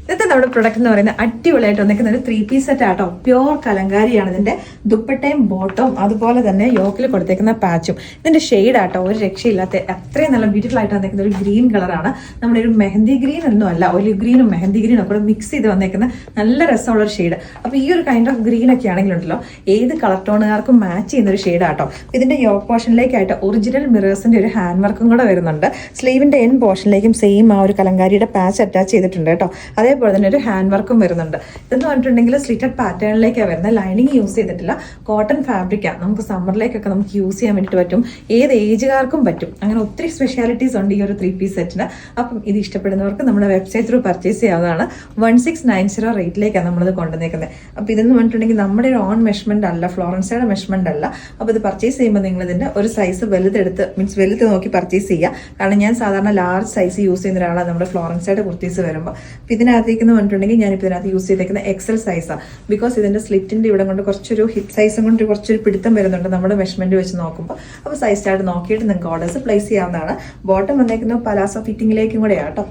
ഇന്നത്തെ നമ്മുടെ പ്രൊഡക്റ്റ് എന്ന് പറയുന്നത് അടിപൊളിയായിട്ട് വന്നിരിക്കുന്ന ഒരു 3 പീസ് സെറ്റ് ആട്ടോ. പ്യോർ കലങ്കാരിയാണ് ഇതിന്റെ ദുപ്പട്ടയും ബോട്ടവും അതുപോലെ തന്നെ യോക്കിൽ കൊടുത്തേക്കുന്ന പാച്ചും. ഇതിന്റെ ഷെയ്ഡ് ആട്ടോ ഒരു രക്ഷയില്ലാത്ത അത്രയും നല്ല ബ്യൂട്ടിഫുൾ ആയിട്ട് വന്നിരിക്കുന്ന ഒരു ഗ്രീൻ കളറാണ്. നമ്മുടെ ഒരു മെഹന്തി ഗ്രീൻ ഒന്നും അല്ല, ഒലിവ് ഗ്രീനും മെഹന്തി ഗ്രീനും ഒക്കെ മിക്സ് ചെയ്ത് വന്നേക്കുന്ന നല്ല രസമുള്ള ഒരു ഷെയ്ഡ്. അപ്പോൾ ഈ ഒരു കൈൻഡ് ഓഫ് ഗ്രീൻ ഒക്കെ ആണെങ്കിലുണ്ടല്ലോ ഏത് കളർ ടോണുകാർക്കും മാച്ച് ചെയ്യുന്ന ഒരു ഷെയ്ഡ് ആട്ടോ. ഇതിന്റെ യോക്ക് പോർഷനിലേക്കായിട്ട് ഒറിജിനൽ മിറേഴ്സിന്റെ ഒരു ഹാൻഡ് വർക്കും കൂടെ വരുന്നുണ്ട്. സ്ലീവിന്റെ എൻ പോർഷനിലേക്കും സെയിം ആ ഒരു കലങ്കാരിയുടെ പാച്ച് അറ്റാച്ച് ചെയ്തിട്ടുണ്ട് കേട്ടോ. അതേപോലെ തന്നെ ഒരു ഹാൻഡ് വർക്കും വരുന്നുണ്ട്. ഇതെന്ന് പറഞ്ഞിട്ടുണ്ടെങ്കിൽ സ്ലിറ്റഡ് പാറ്റേണിലേക്കാണ് വരുന്നത്. ലൈനിങ് യൂസ് ചെയ്തിട്ടില്ല, കോട്ടൺ ഫാബ്രിക്കാണ്. നമുക്ക് സമ്മറിലേക്കൊക്കെ നമുക്ക് യൂസ് ചെയ്യാൻ വേണ്ടിയിട്ട് പറ്റും, ഏത് ഏജുകാർക്കും പറ്റും. അങ്ങനെ ഒത്തിരി സ്പെഷ്യാലിറ്റീസ് ഉണ്ട് ഈ ഒരു 3 പീസ് സെറ്റിന്. അപ്പം ഇത് ഇഷ്ടപ്പെടുന്നവർക്ക് നമ്മുടെ വെബ്സൈറ്റ് ത്രൂ പർച്ചേസ് ചെയ്യാവുന്നതാണ്. 1690 റേറ്റിലേക്കാണ് നമ്മളിത് കൊണ്ടുവന്നേക്കുന്നത്. അപ്പോൾ ഇതെന്ന് പറഞ്ഞിട്ടുണ്ടെങ്കിൽ നമ്മുടെ ഒരു ഓൺ മെഷർമെന്റ് അല്ല, ഫ്ലോറൻസയുടെ മെഷർമെന്റ് അല്ല. അപ്പോൾ ഇത് പർച്ചേസ് ചെയ്യുമ്പോൾ നിങ്ങൾ ഇതിന്റെ ഒരു സൈസ് വലുതെടുത്ത് വലുത് നോക്കി പർച്ചേസ് ചെയ്യുക. കാരണം ഞാൻ സാധാരണ ലാർജ് സൈസ് യൂസ് ചെയ്യുന്ന ഒരാളാണ് നമ്മുടെ ഫ്ലോറൻസയുടെ കുർത്തീസ് വരുമ്പോൾ. അപ്പോൾ ഇതിനകത്തേക്ക് പറഞ്ഞിട്ടുണ്ടെങ്കിൽ ഞാനിപ്പോൾ ഇതിനകത്ത് യൂസ് ചെയ്തേക്കുന്ന എക്സൽ സൈസാണ്. ബിക്കോസ് ഇതിന്റെ സ്ലിറ്റിന്റെ ഇവിടെ കൊണ്ട് കുറച്ചൊരു ഹിപ്പ് സൈസും കൊണ്ട് കുറച്ചൊരു പിടുത്തം വരുന്നുണ്ട് നമ്മുടെ മെഷർമെന്റ് വെച്ച് നോക്കുമ്പോൾ. അപ്പോൾ സൈസ് ചാർട്ട് നോക്കിയിട്ട് നിങ്ങൾക്ക് ഓർഡേഴ്സ് പ്ലേസ് ചെയ്യാവുന്നതാണ്. ബോട്ടം വന്നേക്കുന്നത് പലാസോ ഫിറ്റിംഗിലേക്കും കൂടെയാണ് കേട്ടോ.